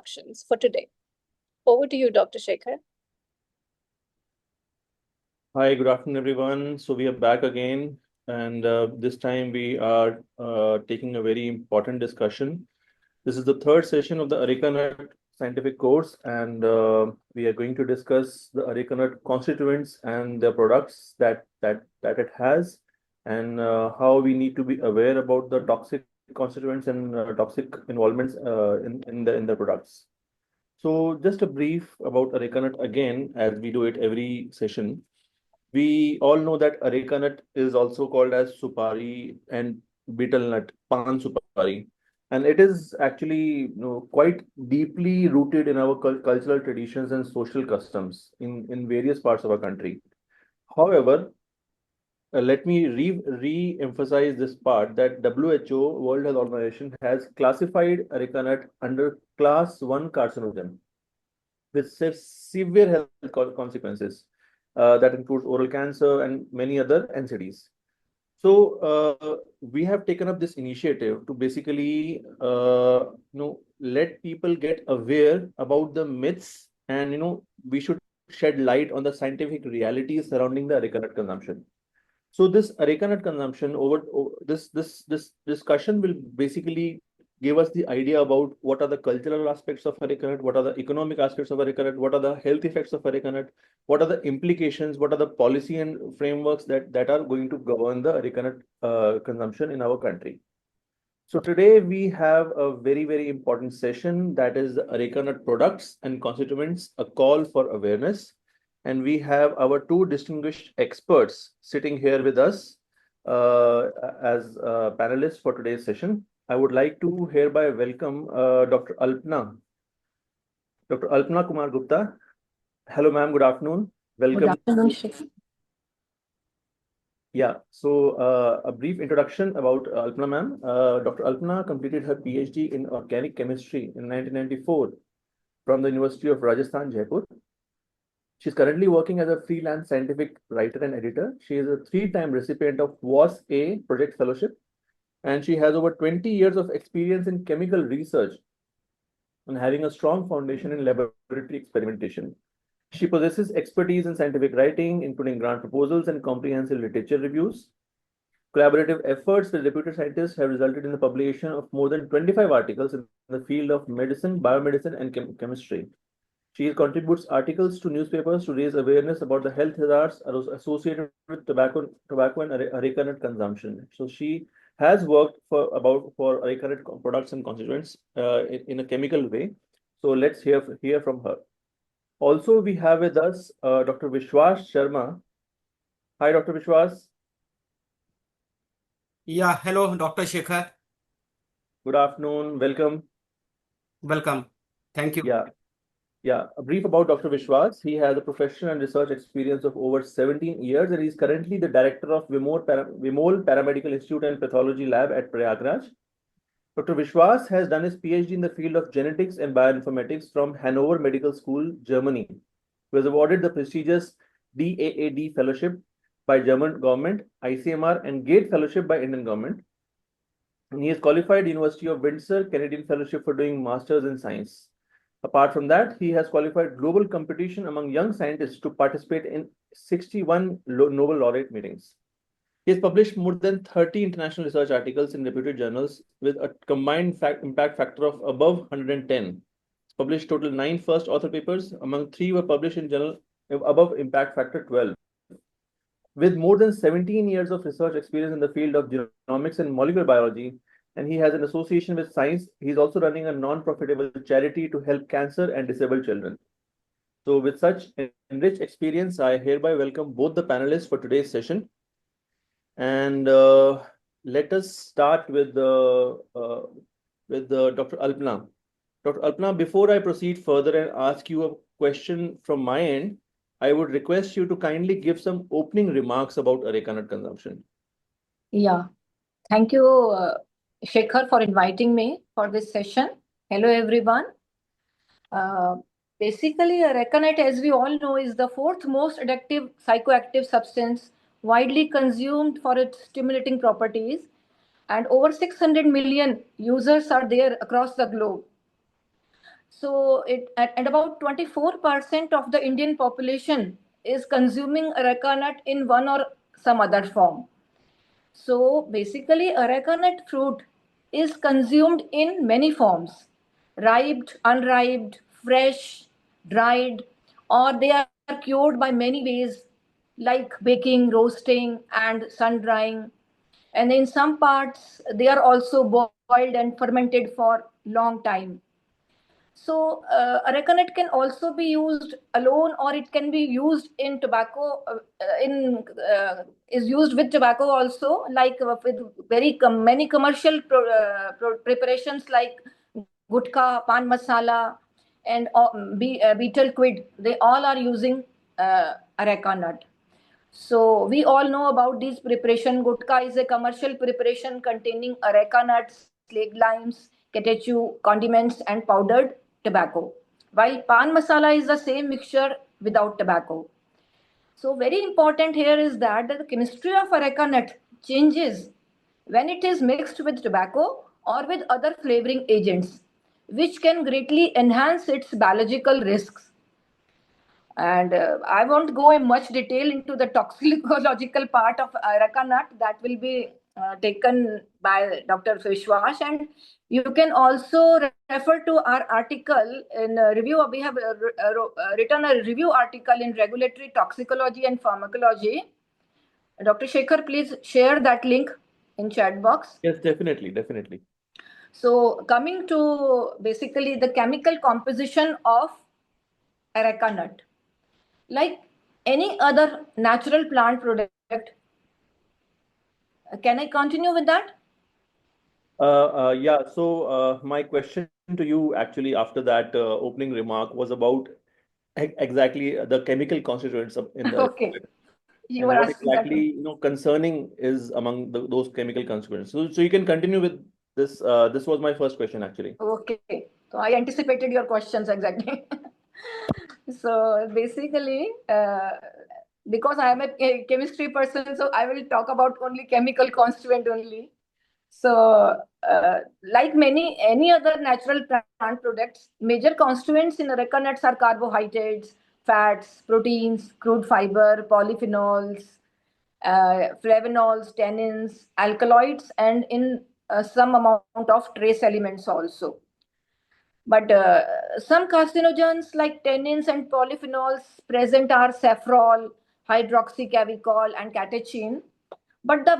introductions for today. Over to you, Dr. Shekhar. Hi, good afternoon, everyone. So we are back again, and this time we are taking a very important discussion. This is the third session of the Areca Nut scientific course, and we are going to discuss the Areca Nut constituents and the products that it has, and how we need to be aware about the toxic constituents and toxic involvements in the products. So just a brief about Areca Nut again, as we do it every session. We all know that areca nut is also called as supari and betel nut, pan supari, and it is actually quite deeply rooted in our cultural traditions and social customs in various parts of our country. However, let me re-emphasize this part that WHO, World Health Organization, has classified areca nut under class 1 carcinogen with severe health consequences. That includes oral cancer and many other NCDs. So we have taken up this initiative to basically, let people get aware about the myths, and we should shed light on the scientific realities surrounding the areca nut consumption. So this areca nut consumption this discussion will basically give us the idea about what are the cultural aspects of areca nut, what are the economic aspects of areca nut, what are the health effects of areca nut, what are the implications, what are the policy and frameworks that are going to govern the areca nut consumption in our country. So today we have a very important session, that is the areca nut products and constituents, a call for awareness. And we have our two distinguished experts sitting here with us as panelists for today's session. I would like to hereby welcome Dr. Alpna Kumar Gupta. Hello, ma'am. Good afternoon. Good Welcome. afternoon, Shekhar. Yeah, so a brief introduction about Alpna ma'am. Dr. Alpna completed her PhD in organic chemistry in 1994 from the University of Rajasthan, Jaipur. She's currently working as a freelance scientific writer and editor. She is a three-time recipient of WAS-A Project Fellowship, and she has over 20 years of experience in chemical research and having a strong foundation in laboratory experimentation. She possesses expertise in scientific writing, including grant proposals and comprehensive literature reviews. Collaborative efforts with reputed scientists have resulted in the publication of more than 25 articles in the field of medicine, biomedicine, and chemistry. She contributes articles to newspapers to raise awareness about the health hazards associated with tobacco and areca nut consumption. So she has worked for areca nut products and constituents in a chemical way. So let's hear from her. Also, we have with us Dr. Vishwas Sharma. Hi, Dr. Vishwas. Yeah, hello, Dr. Shekhar. Good afternoon. Welcome. Welcome. Thank you. Yeah. A brief about Dr. Vishwas. He has a professional and research experience of over 17 years, and he's currently the director of Vimol Paramedical Institute and Pathology Lab at Prayagraj. Dr. Vishwas has done his PhD in the field of genetics and bioinformatics from Hanover Medical School, Germany. He was awarded the prestigious DAAD Fellowship by German government, ICMR, and GATE Fellowship by Indian government. And he is qualified University of Windsor Canadian Fellowship for doing Masters in Science. Apart from that, he has qualified global competition among young scientists to participate in 61 Nobel laureate meetings. He has published more than 30 international research articles in reputed journals with a combined impact factor of above 110. He's published total 9 first author papers, among 3 were published in journal above impact factor 12. With more than 17 years of research experience in the field of genomics and molecular biology, and he has an association with science, he's also running a non-profitable charity to help cancer and disabled children. So with such enriched experience, I hereby welcome both the panelists for today's session. And let us start with Dr. Alpna. Dr. Alpna, before I proceed further and ask you a question from my end, I would request you to kindly give some opening remarks about areca nut consumption. Yeah, thank you, Shekhar, for inviting me for this session. Hello, everyone. Basically, areca nut, as we all know, is the fourth most addictive psychoactive substance widely consumed for its stimulating properties, and over 600 million users are there across the globe. So and about 24% of the Indian population is consuming areca nut in one or some other form. So basically, areca nut fruit is consumed in many forms: ripe, unripe, fresh, dried, or they are cured by many ways like baking, roasting, and sun drying. And in some parts, they are also boiled and fermented for long time. So areca nut can also be used alone, or it can be used in tobacco. Is used with tobacco also, like with many commercial preparations like gutka, pan masala, and betel quid. They all are using areca nut. So we all know about this preparation. Gutka is a commercial preparation containing areca nuts, slaked limes, catechu, condiments, and powdered tobacco. While pan masala is the same mixture without tobacco. So very important here is that the chemistry of areca nut changes when it is mixed with tobacco or with other flavoring agents, which can greatly enhance its biological risks. And I won't go in much detail into the toxicological part of areca nut. That will be taken by Dr. Vishwas. And you can also refer to our article in review. We have written a review article in Regulatory Toxicology and Pharmacology. Dr. Shekhar, please share that link in chat box. Yes, definitely, definitely. So coming to basically the chemical composition of areca nut. Like any other natural plant product, can I continue with that? Yeah, so my question to you actually after that opening remark was about exactly the chemical constituents in the Okay, you and were what asking that. exactly concerning is among those chemical constituents. So you can continue with this. This was my first question actually. Okay, so I anticipated your questions exactly. So basically, because I am a chemistry person, so I will talk about only chemical constituent only. So, like any other natural plant products, major constituents in areca nuts are carbohydrates, fats, proteins, crude fiber, polyphenols, flavonols, tannins, alkaloids, and in some amount of trace elements also. But some carcinogens like tannins and polyphenols present are safrole, hydroxycavicol, and catechin. But the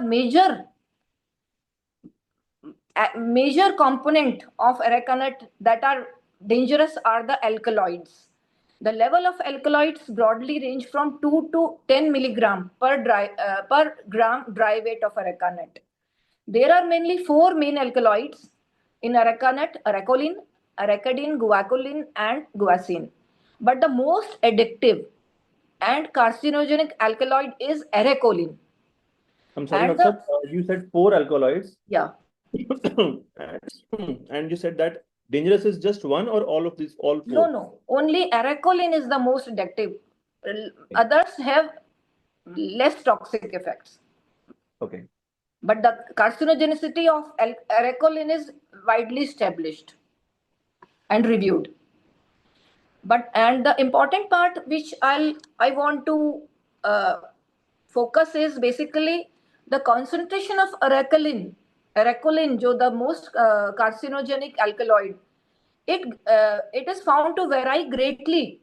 major component of areca nut that are dangerous are the alkaloids. The level of alkaloids broadly range from 2 to 10 milligram per gram dry weight of areca nut. There are mainly four main alkaloids in areca nut: arecolin, arecadin, guacolin, and guaicin. But the most addictive and carcinogenic alkaloid is arecolin. I'm sorry, And Doctor. You said 4 alkaloids. yeah. And you said that dangerous is just one or all of these, all 4? No. Only arecolin is the most addictive. Others have less toxic effects. Okay. But the carcinogenicity of arecolin is widely established and reviewed. And the important part which I want to focus is basically the concentration of arecolin, jo the most carcinogenic alkaloid. It is found to vary greatly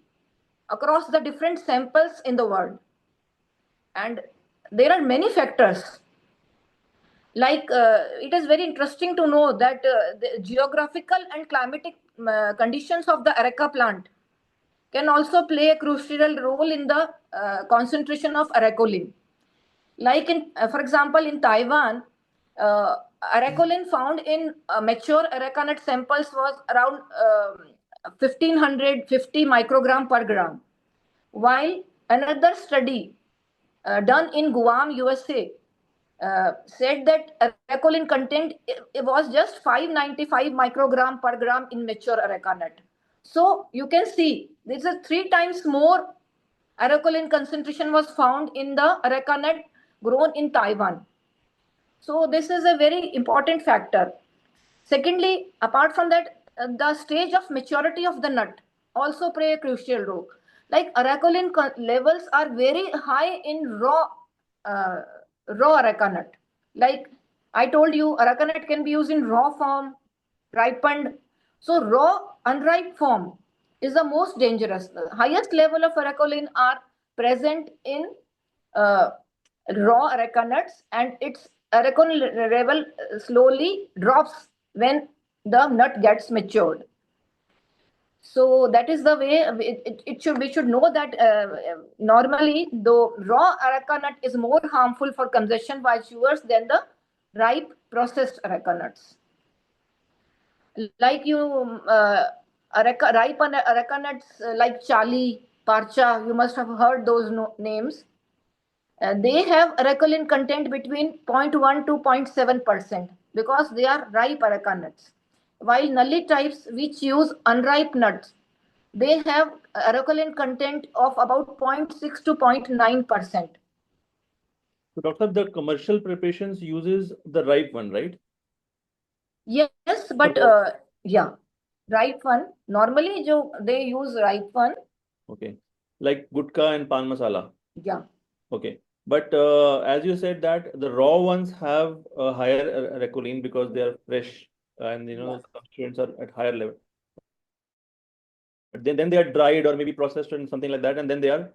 across the different samples in the world. And there are many factors. Like it is very interesting to know that the geographical and climatic conditions of the areca plant can also play a crucial role in the concentration of arecolin. Like for example, in Taiwan, arecolin found in mature areca nut samples was around 1550 microgram per gram, while another study done in Guam, USA, said that arecolin content it was just 595 microgram per gram in mature areca nut. So you can see this is 3 times more arecolin concentration was found in the areca nut grown in Taiwan. So this is a very important factor. Secondly, apart from that, the stage of maturity of the nut also play a crucial role. Like aracholine levels are very high in raw areca nut. Like I told you, areca nut can be used in raw form, ripened. So raw, unripe form is the most dangerous. The highest level of aracholine are present in raw areca nuts, and its aracholine level slowly drops when the nut gets matured. So that is the way it should. We should know that normally, though raw areca nut is more harmful for consumption by chewers than the ripe processed areca nuts. Like you, ripe areca nuts like Chali, Parcha, you must have heard those names. They have aracholine content between 0.1 to 0.7% because they are ripe areca nuts. While nulli types which use unripe nuts, they have aracholine content of about 0.6 to 0.9%. So, Doctor, the commercial preparations uses the ripe one, right? Yes, but yeah, ripe one. Normally, they use ripe one. Okay. Like gutka and pan masala. Yeah. Okay. But as you said that the raw ones have a higher aracholine because they are fresh and the constituents are at higher level. But then they are dried or maybe processed and something like that, and then they are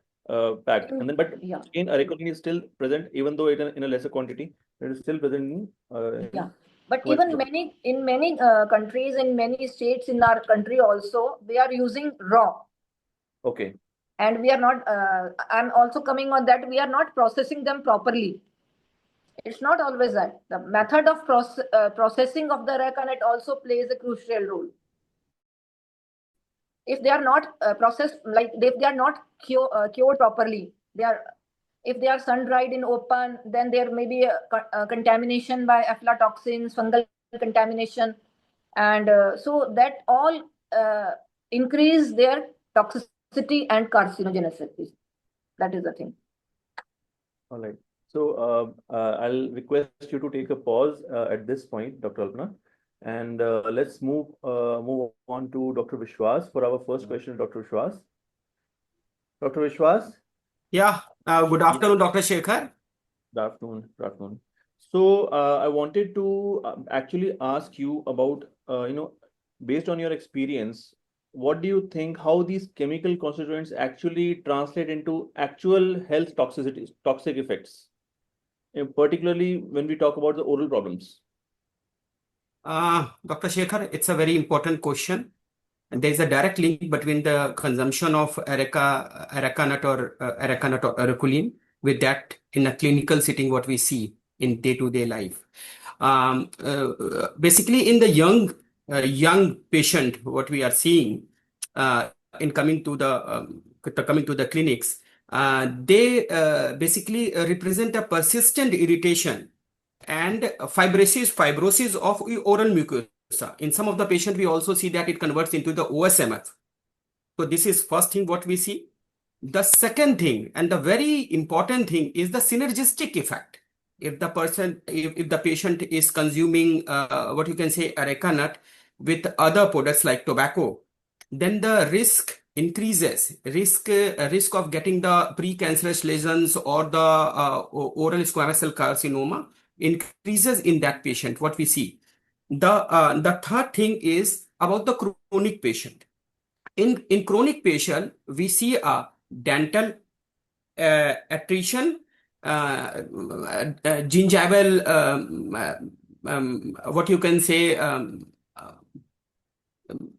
packed. And then, but again, aracholine is still present, even though it in a lesser quantity. It is still present in yeah. But even in many countries, in many states in our country also, they are using raw. Okay. And we are not, I'm also coming on that, we are not processing them properly. It's not always that. The method of processing of the areca nut also plays a crucial role. If they are not processed, like if they are not cured properly, if they are sun-dried in open, then there may be a contamination by aflatoxins, fungal contamination. And so that all increase their toxicity and carcinogenicity. That is the thing. All right. So I'll request you to take a pause at this point, Dr. Alpana, and let's move on to Dr. Vishwas for our first question. Dr. Vishwas. Dr. Vishwas. Yeah. Good afternoon, Dr. Shekhar. Good afternoon. Good afternoon. So I wanted to actually ask you about, based on your experience, what do you think how these chemical constituents actually translate into actual health toxic effects, particularly when we talk about the oral problems? Dr. Shekhar, it's a very important question. And there is a direct link between the consumption of areca nut or aracholine with that in a clinical setting, what we see in day-to-day life. Basically, in the young patient, what we are seeing in coming to the clinics, they basically represent a persistent irritation and fibrosis of oral mucosa. In some of the patients, we also see that it converts into the OSMF. So this is first thing what we see. The second thing and the very important thing is the synergistic effect. If the patient is consuming what you can say areca nut with other products like tobacco, then the risk increases. Risk of getting the precancerous lesions or the oral squamous cell carcinoma increases in that patient. What we see. The third thing is about the chronic patient. In chronic patient, we see a dental attrition, gingival, what you can say,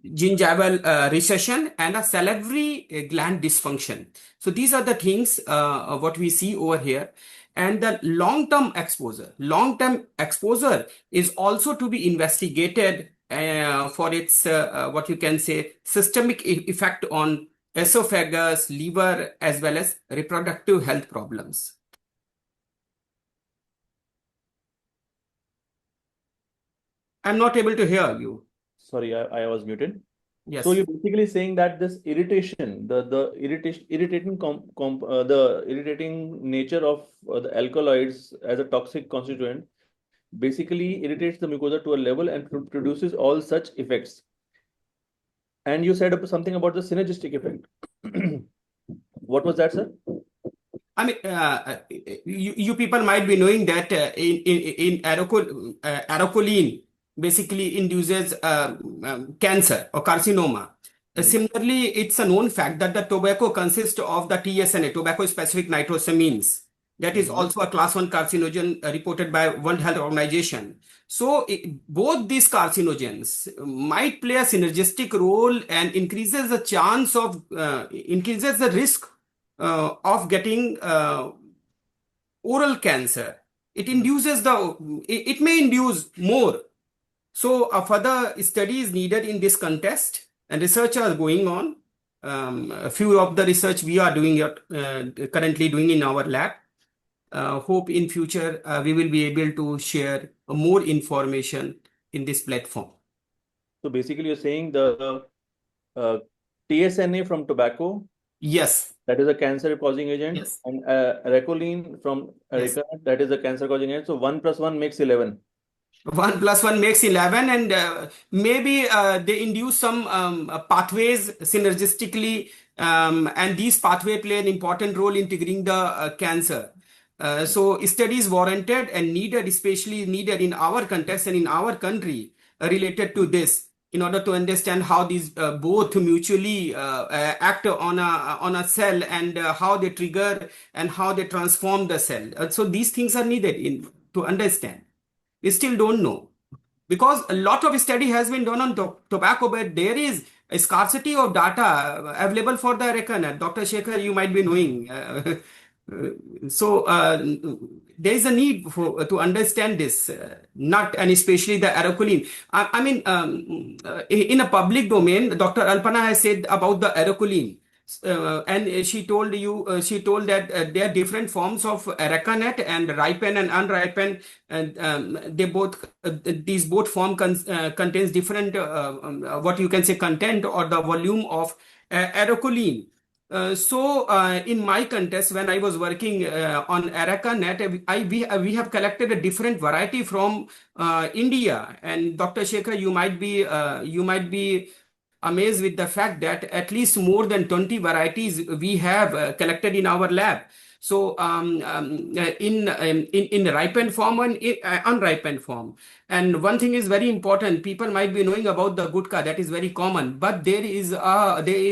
gingival recession and a salivary gland dysfunction. So these are the things what we see over here. And the long-term exposure is also to be investigated for its what you can say systemic effect on esophagus, liver, as well as reproductive health problems. I'm not able to hear you. Sorry, I was muted. Yes. So you're basically saying that this irritation, the irritating nature of the alkaloids as a toxic constituent basically irritates the mucosa to a level and produces all such effects. And you said something about the synergistic effect. What was that, sir? I mean, you people might be knowing that in arocoline basically induces cancer or carcinoma. Similarly, it's a known fact that the tobacco consists of the TSNA, tobacco-specific nitrosamines. That is also a class 1 carcinogen reported by World Health Organization. So both these carcinogens might play a synergistic role and increases the chance of, increases the risk of getting oral cancer. It induces it may induce more. So further study is needed in this context, and research are going on. A few of the research we are doing currently doing in our lab. Hope in future we will be able to share more information in this platform. So basically, you're saying the TSNA from tobacco, Yes, that is a cancer-causing agent, yes, and Recolene from yes. Areca, that is a cancer-causing agent. So 1 + 1 makes 11. 1 + 1 makes 11, and maybe they induce some pathways synergistically, and these pathways play an important role in triggering the cancer. So studies warranted and needed, especially needed in our context and in our country, related to this, in order to understand how these both mutually act on a cell, and how they trigger and how they transform the cell. So these things are needed to understand. We still don't know, because a lot of study has been done on tobacco, but there is a scarcity of data available for the Areca nut. Dr. Shekhar, you might be knowing. So there is a need to understand this nut, and especially the arocoline. I mean, in a public domain, Dr. Alpana has said about the arocoline. And she told that there are different forms of areca nut, and ripened and unripened, and these both form contains different what you can say content or the volume of arocoline. So in my context, when I was working on areca nut, we have collected a different variety from India. And Dr. Shekhar, you might be amazed with the fact that at least more than 20 varieties we have collected in our lab. So in ripened form and unripened form. And one thing is very important. People might be knowing about the gutka, that is very common. But there is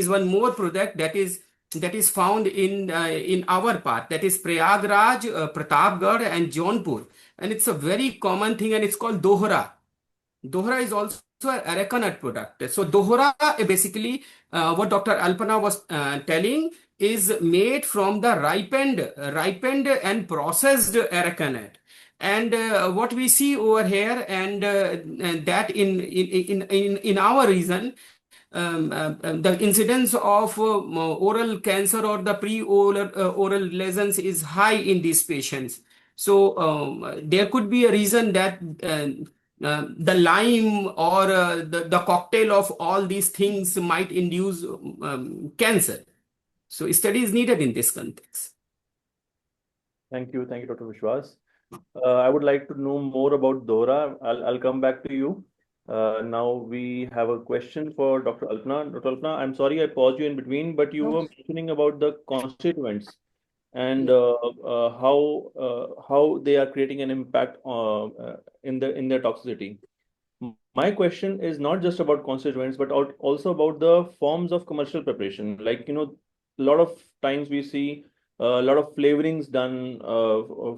one more product that is found in our part, that is Prayagraj, Pratapgarh, and Jaunpur, and it's a very common thing, and it's called Dohra. Dohra is also an areca nut product. So Dohra, basically, what Dr. Alpana was telling, is made from the ripened and processed areca nut. And what we see over here, and that in our region, the incidence of oral cancer or the pre-oral lesions is high in these patients. So there could be a reason that the lime or the cocktail of all these things might induce cancer. So study is needed in this context. Thank you, Dr. Vishwas. I would like to know more about Dohra. I'll come back to you. Now we have a question for Dr. Alpana. Dr. Alpana, I'm sorry I paused you in between, but you were mentioning about the constituents and how they are creating an impact in their toxicity. My question is not just about constituents, but also about the forms of commercial preparation. Like, a lot of times we see a lot of flavorings done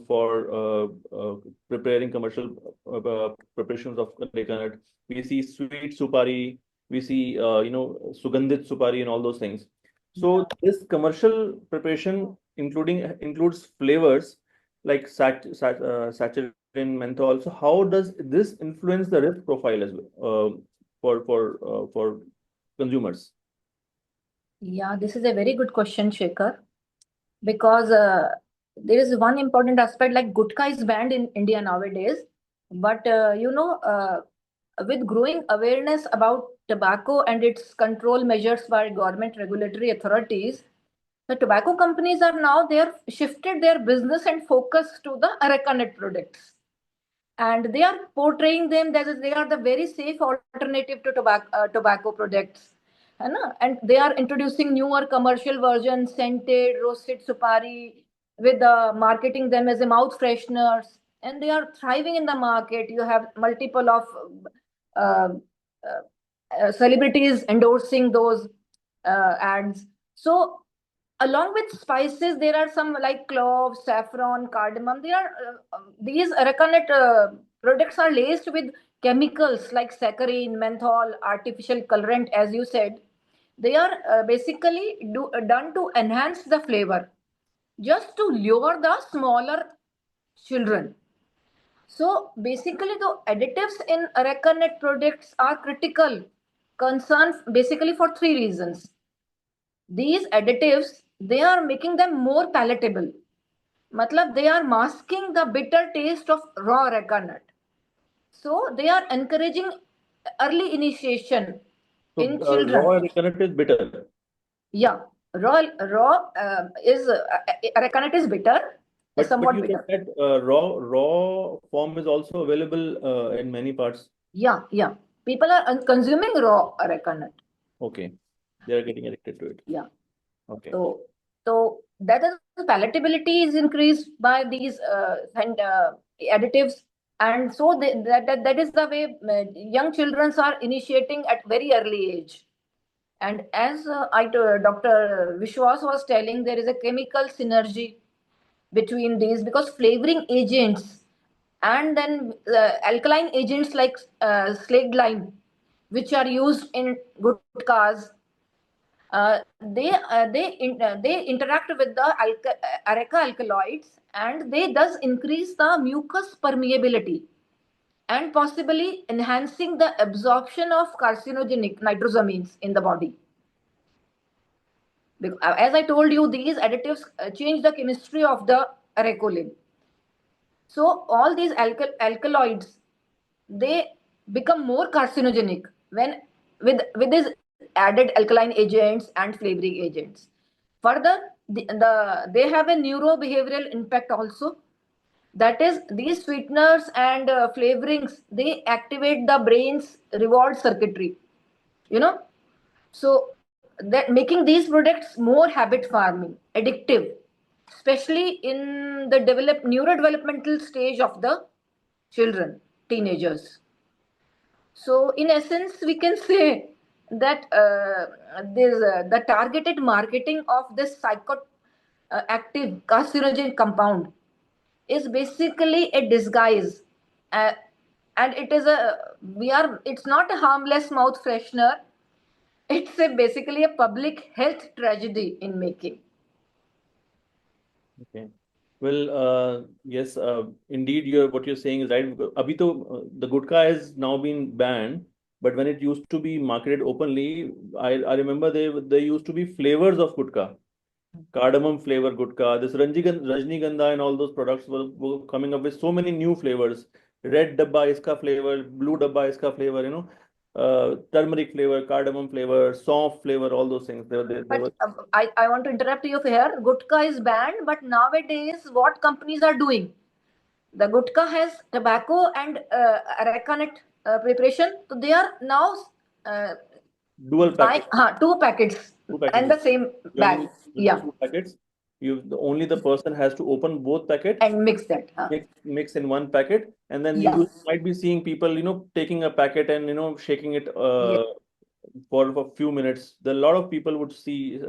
for preparing commercial preparations of areca nut. We see sweet supari, we see sugandhit supari and all those things. So this commercial preparation includes flavors like saccharin, menthol. So how does this influence the risk profile as well for consumers? Yeah, this is a very good question, Shekhar, because there is one important aspect, like gutka is banned in India nowadays, but with growing awareness about tobacco and its control measures by government regulatory authorities, the tobacco companies are now shifted their business and focus to the areca nut products, and they are portraying them that they are the very safe alternative to tobacco products. है ना? And they are introducing newer commercial versions, scented, roasted supari, with marketing them as a mouth fresheners, and they are thriving in the market. You have multiple of uh, celebrities endorsing those ads. So along with spices, there are some like cloves, saffron, cardamom. There are these areca nut products are laced with chemicals like saccharin, menthol, artificial colorant, as you said. They are basically done to enhance the flavor, just to lure the smaller children. So basically, the additives in areca nut products are critical concern basically for three reasons. These additives, they are making them more palatable. Matlab, they are masking the bitter taste of raw areca nut. So they are encouraging early initiation So in raw children. areca nut is bitter. Yeah, raw is areca nut is bitter, But somewhat you said bitter. that raw form is also available in many parts. Yeah. People are consuming raw areca nut. Okay, they are getting addicted to it. Yeah. Okay. So that is palatability is increased by these additives, and so that is the way young children are initiating at very early age. And as Dr. Vishwas was telling, there is a chemical synergy between these because flavoring agents and then alkaline agents like slaked lime, which are used in gutkas, they interact with the areca alkaloids, and they thus increase the mucus permeability and possibly enhancing the absorption of carcinogenic nitrosamines in the body. As I told you, these additives change the chemistry of the arecolin. So all these alkaloids, they become more carcinogenic when with these added alkaline agents and flavoring agents. Further, they have a neurobehavioral impact also. That is, these sweeteners and flavorings, they activate the brain's reward circuitry. You know, so that making these products more habit farming, addictive, especially in the neurodevelopmental stage of the children, teenagers. So, in essence, we can say that the targeted marketing of this psychoactive carcinogen compound is basically a disguise, uh, and it's not a harmless mouth freshener. It's basically a public health tragedy in making. Okay. Well, yes, indeed, what you're saying is right. Abhi to, the gutka has now been banned, but when it used to be marketed openly, I remember they used to be flavors of gutka, cardamom flavor gutka. This Rajnigandha and all those products were coming up with so many new flavors. Red dabba iska flavor, blue dabba iska flavor, turmeric flavor, cardamom flavor, soft flavor, all those things. They But were I want to interrupt you here. Gutka is banned, but nowadays, what companies are doing? The gutka has tobacco and areca nut preparation. So they are now dual buying packets. two packets Two and the packages. same You bag. only Yeah, two packets. Only the person has to open both packets, and mix that. mix in one packet, and then Yeah. you might be seeing people, taking a packet and shaking it Yeah. for a few minutes. A lot of people would see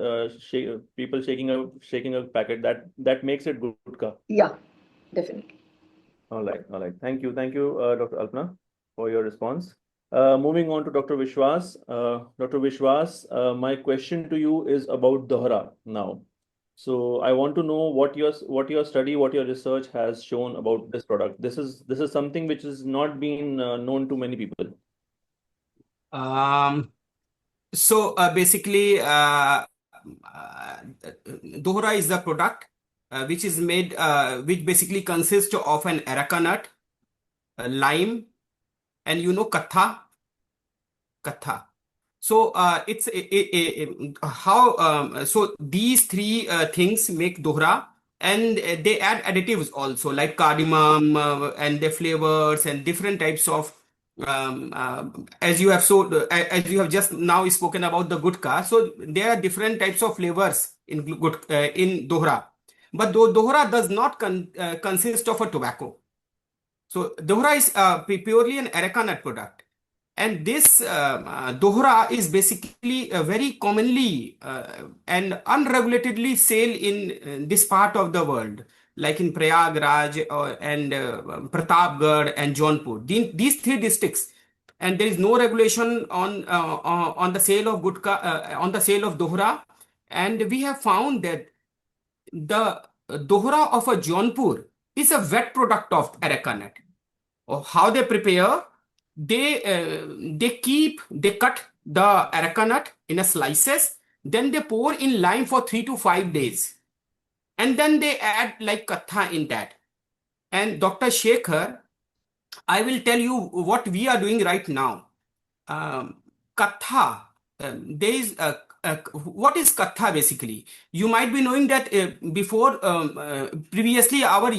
people shaking a packet. That makes it gutka. Yeah, definitely. All right. Thank you, Dr. Alpna, for your response. Moving on to Dr. Vishwas. Dr. Vishwas, my question to you is about Dohra now. So I want to know what your study, what your research has shown about this product. This is something which has not been known to many people. So basically, Dohra is the product which is made, which basically consists of an areca nut, lime, and katha. So it's how so these three things make Dohra, and they add additives also like cardamom and the flavors and different types of as you have just now spoken about the gutka. So there are different types of flavors in in dohra, but dohra does not consist of a tobacco. So dohra is purely an areca nut product. And this dohra is basically very commonly and unregulatedly sale in this part of the world, like in Prayagraj and Pratapgarh and Jaunpur. These three districts, and there is no regulation on the sale of gutka, on the sale of dohra. And we have found that the dohra of a Jaunpur is a wet product of areca nut. How they prepare? They cut the areca nut in a slices, then they pour in lime for 3 to 5 days, and then they add like katha in that. And Dr. Shekhar, I will tell you what we are doing right now. Katha, there is what is katha basically? You might be knowing that before previously our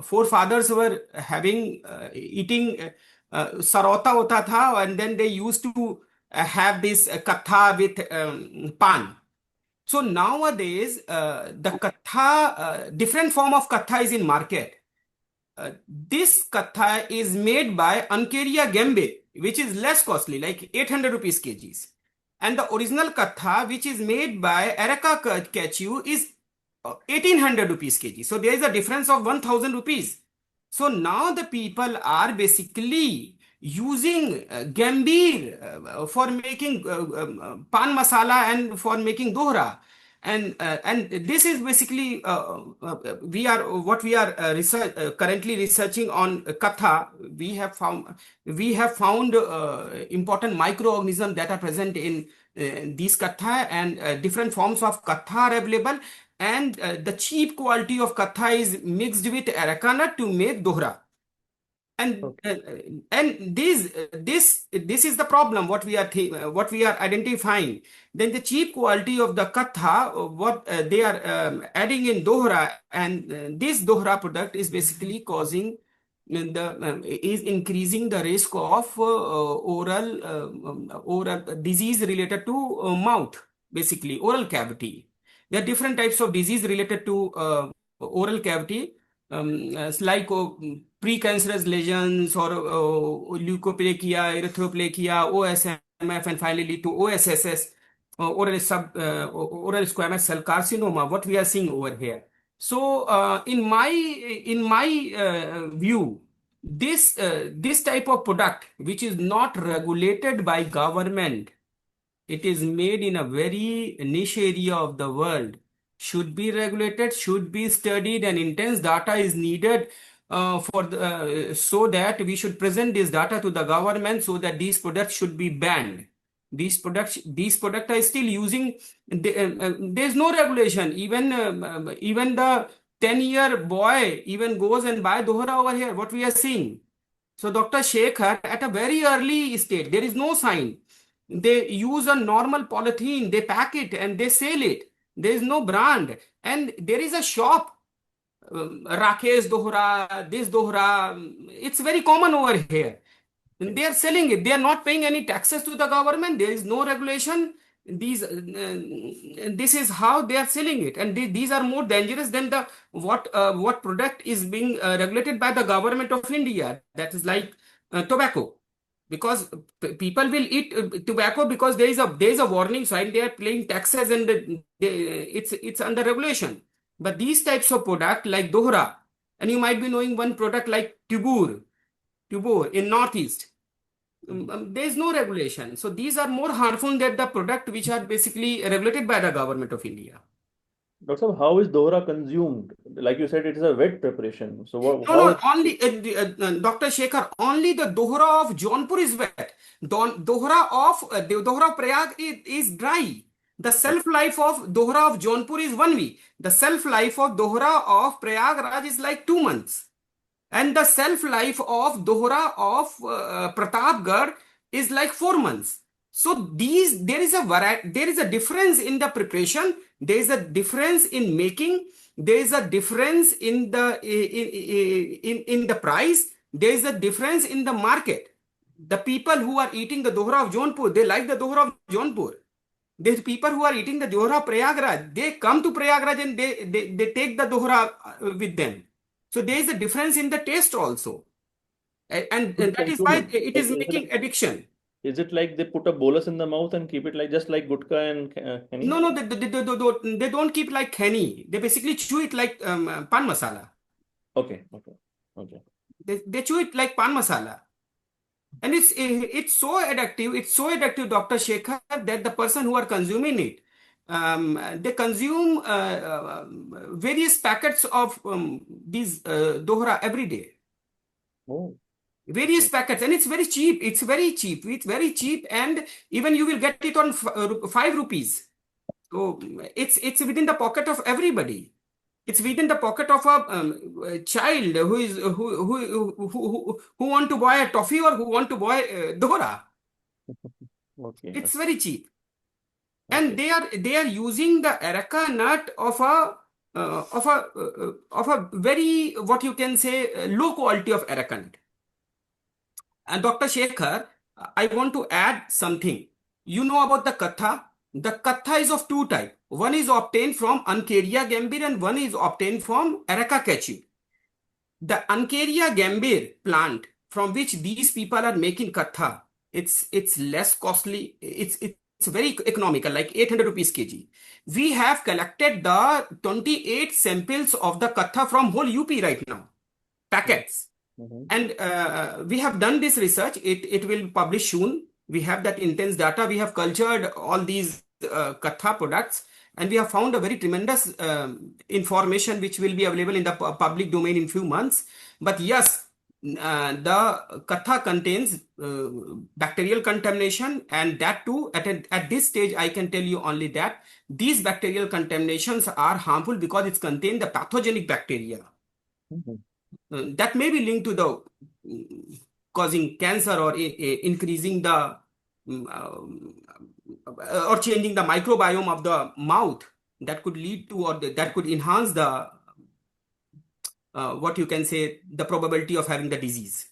forefathers were having eating sarota hota tha, and then they used to have this katha with pan. So nowadays the katha, different form of katha is in market. This katha is made by Ankeria Gembe, which is less costly, like 800 rupees kgs. And the original katha, which is made by Areca Cachu, is 1800 rupees kg. So there is a difference of 1000 rupees. So now the people are basically using Gambhir for making pan masala and for making dohra. And this is basically we are currently researching on katha. We have found important microorganisms that are present in these katha, and different forms of katha are available. And the cheap quality of katha is mixed with areca nut to make dohra. And this is the problem what we are identifying. Then the cheap quality of the katha, what they are adding in dohra, and this dohra product is basically causing is increasing the risk of oral disease related to mouth, basically oral cavity. There are different types of disease related to oral cavity, like precancerous lesions or leukoplakia, erythroplakia, OSMF, and finally to OSSS, oral squamous cell carcinoma, what we are seeing over here. So in my view, this type of product, which is not regulated by government, it is made in a very niche area of the world, should be regulated, should be studied, and intense data is needed so that we should present this data to the government so that these products should be banned. These products are still using, there's no regulation. Even the 10-year boy even goes and buy dohra over here, what we are seeing. So Dr. Shekhar, at a very early stage, there is no sign. They use a normal polythene, they pack it and they sell it. There is no brand, and there is a shop, Rakesh Dohra, this Dohra, it's very common over here. And they are selling it. They are not paying any taxes to the government. There is no regulation. This is how they are selling it, and these are more dangerous than the what product is being regulated by the government of India. That is like tobacco. Because people will eat tobacco because there is a warning sign. They are paying taxes, and it's under regulation. But these types of product like dohra, and you might be knowing one product like Tubur in Northeast, there is no regulation. So these are more harmful than the product which are basically regulated by the government of India. Doctor, how is dohra consumed? Like you said, it is a wet preparation. So only Dr. Shekhar, only the dohra of Jaunpur is wet. Dohra of Prayag is dry. The shelf life of dohra of Jaunpur is 1 week. The shelf life of dohra of Prayagraj is like 2 months. And the shelf life of dohra of Pratapgarh is like 4 months. So there is a difference in the preparation. There is a difference in making. There is a difference in the price. there is a difference in the market. The people who are eating the dohra of Jaunpur, they like the dohra of Jaunpur. There's people who are eating the dohra of Prayagraj. They come to Prayagraj and they take the dohra with them. So there is a difference in the taste also. And that is why it is making addiction. Is it like they put a bolus in the mouth and keep it like just like gutka and khenni? No, they don't keep like khenni. They basically chew it like pan masala. Okay. They chew it like pan masala. And it's so addictive, Dr. Shekhar, that the person who are consuming it, they consume various packets of these dohra every day. Oh. Various packets, and it's very cheap. It's very cheap, and even you will get it on 5 rupees. So it's within the pocket of everybody. It's within the pocket of a child who want to buy a toffee or who want to buy dohra. Okay. It's very cheap, and they are using the areca nut of a very, what you can say, low quality of areca nut. And Dr. Shekhar, I want to add something. You know about the katha? The katha is of two types. One is obtained from Ankeria gambhir and one is obtained from Areca cachew. The Ankeria gambhir plant from which these people are making katha, it's less costly. It's very economical, like 800 rupees kg. We have collected the 28 samples of the katha from whole UP right now, packets. And we have done this research. It will publish soon. We have that intense data. We have cultured all these katha products, and we have found a very tremendous information which will be available in the public domain in few months. But yes, the katha contains bacterial contamination, and that too at this stage I can tell you only that these bacterial contaminations are harmful because it's contained the pathogenic bacteria. That may be linked to the causing cancer or increasing the or changing the microbiome of the mouth. That could lead to, or that could enhance the what you can say, the probability of having the disease.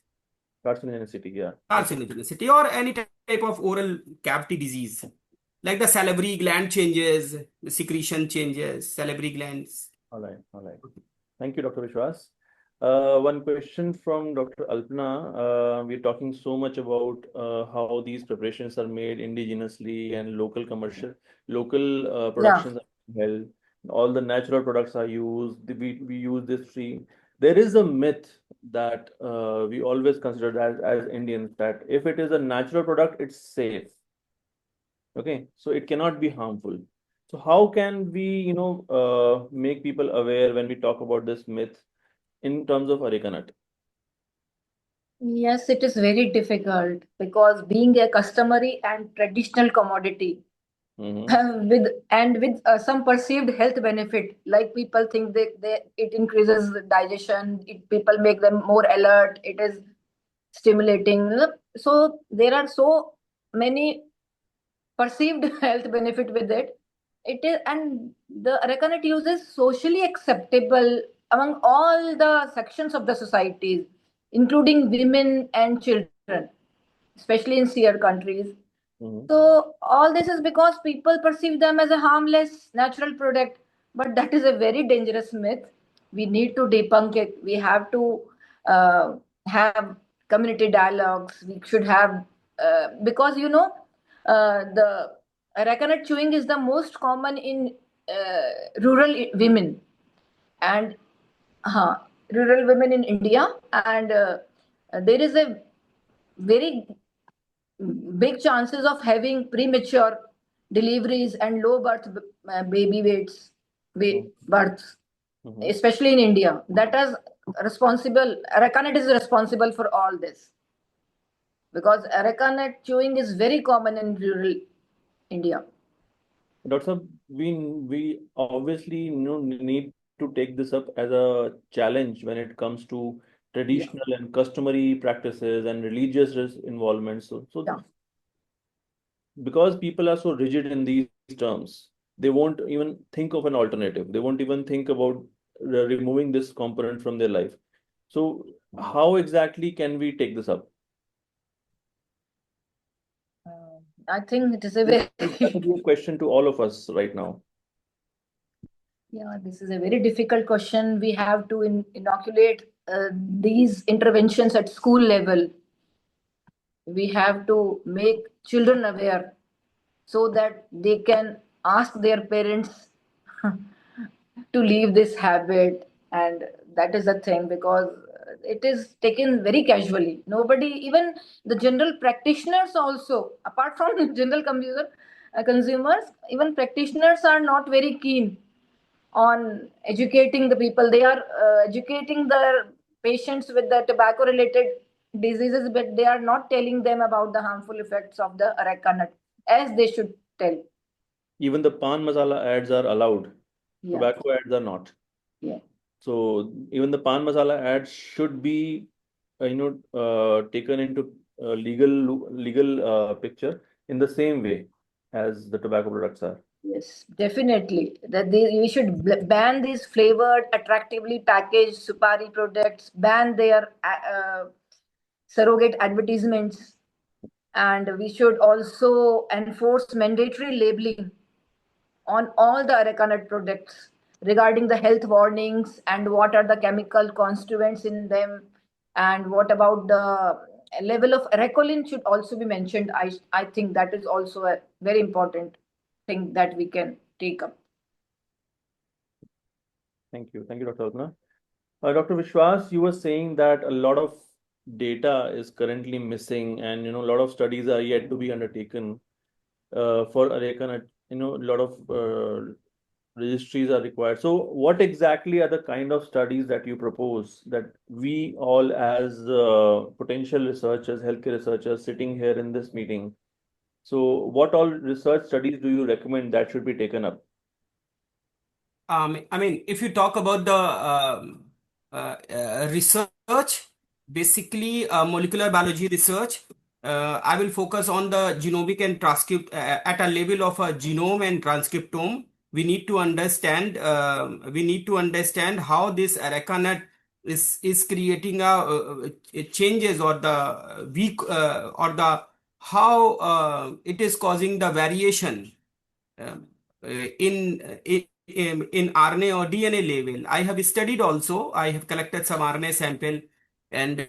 Carcinogenicity, yeah. Carcinogenicity or any type of oral cavity disease, like the salivary gland changes, the secretion changes, salivary glands. All right. Thank you, Dr. Vishwas. One question from Dr. Alpana. We're talking so much about how these preparations are made indigenously and local productions are held. All the natural products are used. We use this free. There is a myth that we always consider as Indians, that if it is a natural product, it's safe. Okay, so it cannot be harmful. So how can we, make people aware when we talk about this myth in terms of areca nut? Yes, it is very difficult because being a customary and traditional commodity with some perceived health benefit, like people think it increases digestion, people make them more alert, it is stimulating. So there are so many perceived health benefit with it. It is, and the areca nut use is socially acceptable among all the sections of the society, including women and children, especially in SEER countries. So all this is because people perceive them as a harmless natural product, but that is a very dangerous myth. We need to debunk it. We have to have community dialogues. We should have because the areca nut chewing is the most common in rural women and rural women in India, and there is a very big chances of having premature deliveries and low baby weights, births, especially in India. That is responsible. Areca nut is responsible for all this because areca nut chewing is very common in rural India. Doctor, we obviously need to take this up as a challenge when it comes to traditional and customary practices and religious involvement. So because people are so rigid in these terms, they won't even think of an alternative. They won't even think about removing this component from their life. So how exactly can we take this up? I think it is a That very would be a question to all of us right now. yeah, this is a very difficult question. We have to inoculate these interventions at school level. We have to make children aware so that they can ask their parents to leave this habit. And that is the thing, because it is taken very casually. Nobody, even the general practitioners also, apart from the general consumers, even practitioners are not very keen on educating the people. They are educating their patients with the tobacco related diseases, but they are not telling them about the harmful effects of the areca nut as they should tell. Even the pan masala ads are allowed, Yeah, tobacco ads are not. yeah. So even the pan masala ads should be, taken into legal picture in the same way as the tobacco products are. Yes, definitely. That we should ban these flavored, attractively packaged supari products, ban their surrogate advertisements, and we should also enforce mandatory labeling on all the areca nut products regarding the health warnings and what are the chemical constituents in them, and what about the level of recolin should also be mentioned. I think that is also a very important thing that we can take up. Thank you. Thank you, Dr. Alpna. Dr. Vishwas, you were saying that a lot of data is currently missing, and a lot of studies are yet to be undertaken for areca nut. A lot of registries are required. So, what exactly are the kind of studies that you propose that we all, as potential researchers, healthcare researchers, sitting here in this meeting? So, what all research studies do you recommend that should be taken up? I mean, if you talk about the research, basically molecular biology research, I will focus on the genomic and transcript at a level of a genome and transcriptome. We need to understand. We need to understand how this areca nut is creating changes, or the weak or the how it is causing the variation um, in RNA or DNA level. I have studied also. I have collected some RNA sample, and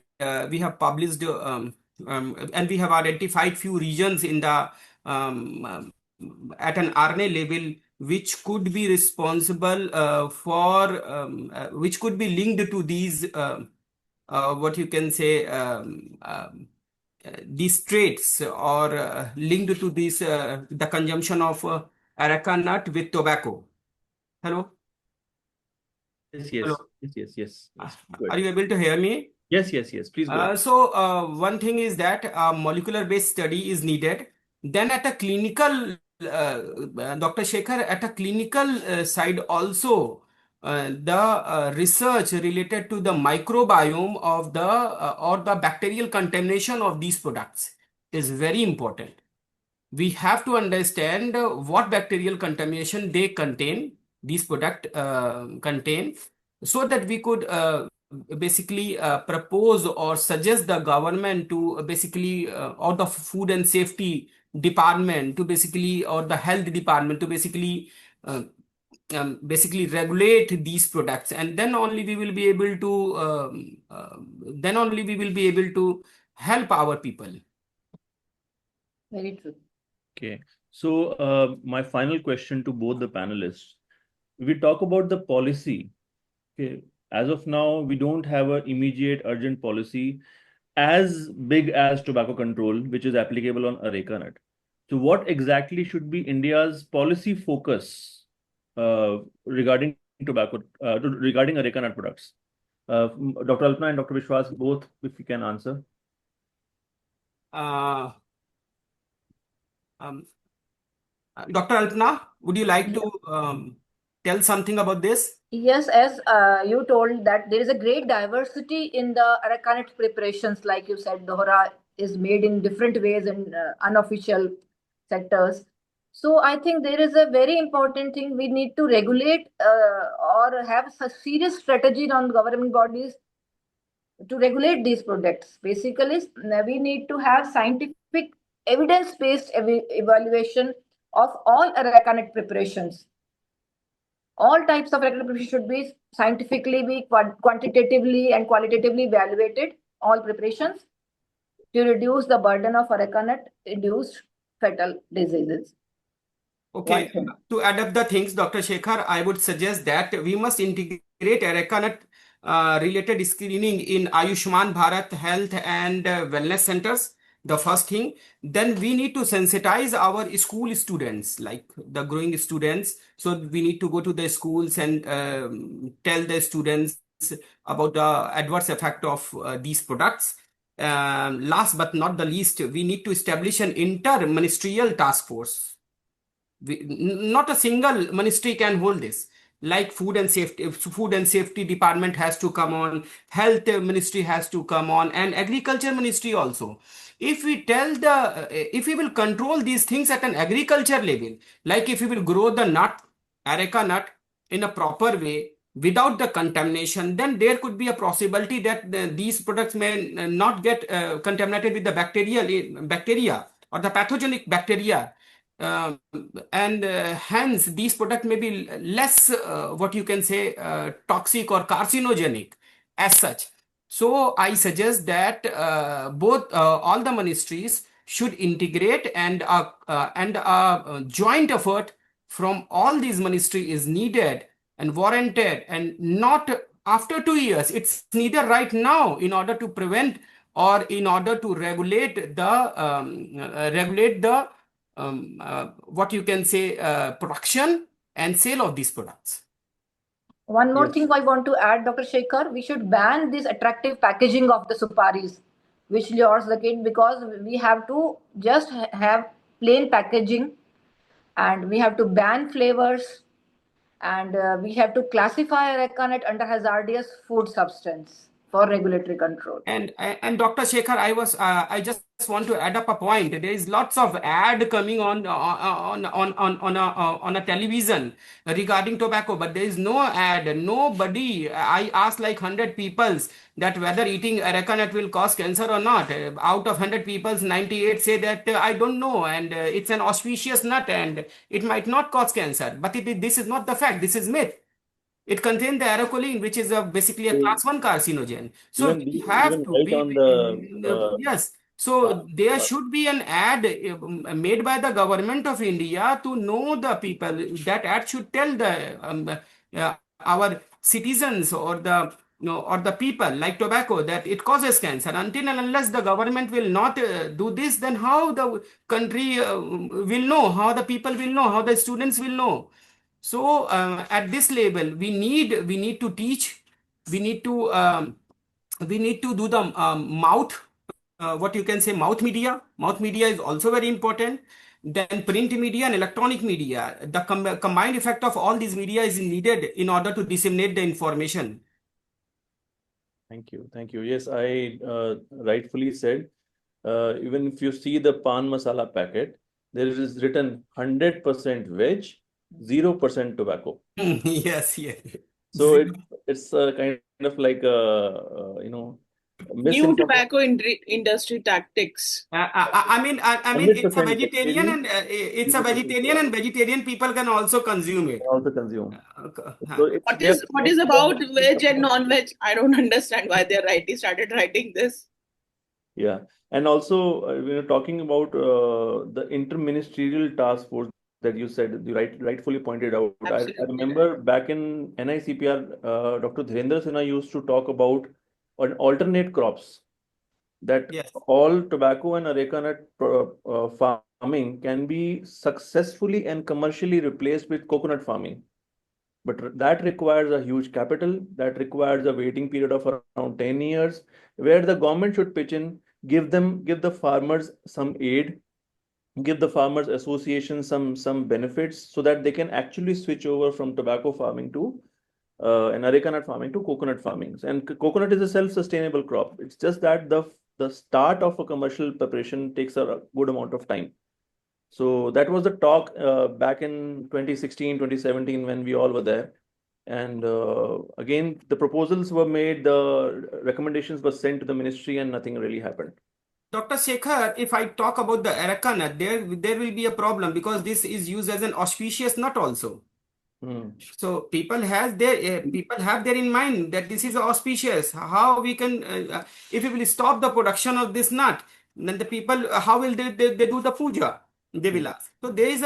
we have published, and we have identified few regions in the at an RNA level which could be responsible which could be linked to these what you can say these traits, or linked to this the consumption of areca nut with tobacco. Hello? Yes, Hello? yes. Go Are ahead. you able to hear me? Yes. Please go ahead. One thing is that a molecular based study is needed. Then at a clinical, Dr. Shekhar, at a clinical side also, the research related to the microbiome of the or the bacterial contamination of these products is very important. We have to understand what bacterial contamination they contain, these product contain, so that we could basically propose or suggest the government to basically or the food and safety department to basically, or the health department to basically basically regulate these products, and then only we will be able to then only we will be able to help our people. Very true. Okay. So, my final question to both the panelists. We talk about the policy. Okay. As of now, we don't have an immediate urgent policy as big as tobacco control, which is applicable on areca nut. So, what exactly should be India's policy focus regarding tobacco, regarding areca nut products? Dr. Alpna and Dr. Vishwas, both, if you can answer. Dr. Alpna, would you like to tell something about this? Yes, as you told that there is a great diversity in the areca nut preparations. Like you said, dohra is made in different ways in unofficial sectors. So I think there is a very important thing we need to regulate or have a serious strategy on government bodies to regulate these products. Basically, we need to have scientific evidence-based evaluation of all areca nut preparations. All types of areca nut preparations should be scientifically, be quantitatively and qualitatively evaluated, all preparations, to reduce the burden of areca nut-induced fatal diseases. Okay, One thing. to add up the things, Dr. Shekhar, I would suggest that we must integrate areca nut related screening in Ayushman Bharat Health and Wellness Centers. The first thing, then we need to sensitize our school students, like the growing students. So we need to go to the schools and tell the students about the adverse effect of these products. Last but not the least, we need to establish an inter-ministerial task force. Not a single ministry can hold this. Like food and safety department has to come on, health ministry has to come on, and agriculture ministry also. If we if we will control these things at an agriculture level, like if we will grow the areca nut in a proper way without the contamination, then there could be a possibility that these products may not get contaminated with the bacteria or the pathogenic bacteria. And hence these products may be less what you can say toxic or carcinogenic as such. So I suggest that both all the ministries should integrate, and a joint effort from all these ministries is needed and warranted, and not after 2 years. It's neither right now in order to prevent or in order to regulate the what you can say production and sale of these products. One more Yes. thing I want to add, Dr. Shekhar, we should ban this attractive packaging of the suparis, which lures the kid, because we have to just have plain packaging, and we have to ban flavors, and we have to classify areca nut under hazardous food substance for regulatory control. And Dr. Shekhar, I just want to add up a point. There is lots of ad coming on a television regarding tobacco, but there is no ad. Nobody. I asked like 100 people that whether eating areca nut will cause cancer or not. Out of 100 people, 98 say that I don't know, and it's an auspicious nut and it might not cause cancer. But this is not the fact. This is myth. It contains the aerocolene, which is basically a class 1 carcinogen. So we have to right be, on the yes. So there should be an ad made by the government of India to know the people. That ad should tell the our citizens or the people like tobacco that it causes cancer. Until and unless the government will not do this, then how the country will know, how the people will know, how the students will know. So at this level, we need to teach. We need to do the mouth. What you can say, mouth media. Mouth media is also very important. Then print media and electronic media. The combined effect of all these media is needed in order to disseminate the information. Thank you. Yes, I rightfully said. Even if you see the pan masala packet, there is written 100% veg, 0% tobacco. Yes. So it's kind of like new tobacco industry tactics. I mean, it's a vegetarian, and it's a vegetarian, and vegetarian people can also consume it. Also consume. So what is about veg and non-veg? I don't understand why they started writing this. Yeah, and also talking about the interministerial task force that you said, you rightfully pointed out. I remember back in NICPR, Dr. Dhirendra Sinha used to talk about on alternate crops, that Yes. all tobacco and areca nut farming can be successfully and commercially replaced with coconut farming. But that requires a huge capital, that requires a waiting period of around 10 years, where the government should pitch in, give the farmers some aid, give the farmers association some benefits, so that they can actually switch over from tobacco farming to and areca nut farming to coconut farming. And coconut is a self-sustainable crop. It's just that the start of a commercial preparation takes a good amount of time. So that was the talk back in 2016, 2017 when we all were there. And again, the proposals were made, the recommendations were sent to the ministry, and nothing really happened. Dr. Shekhar, if I talk about the areca nut, there will be a problem because this is used as an auspicious nut also. So people have their in mind that this is auspicious. How we can, if we will stop the production of this nut, then the people, how will they do the puja? They will ask. So there is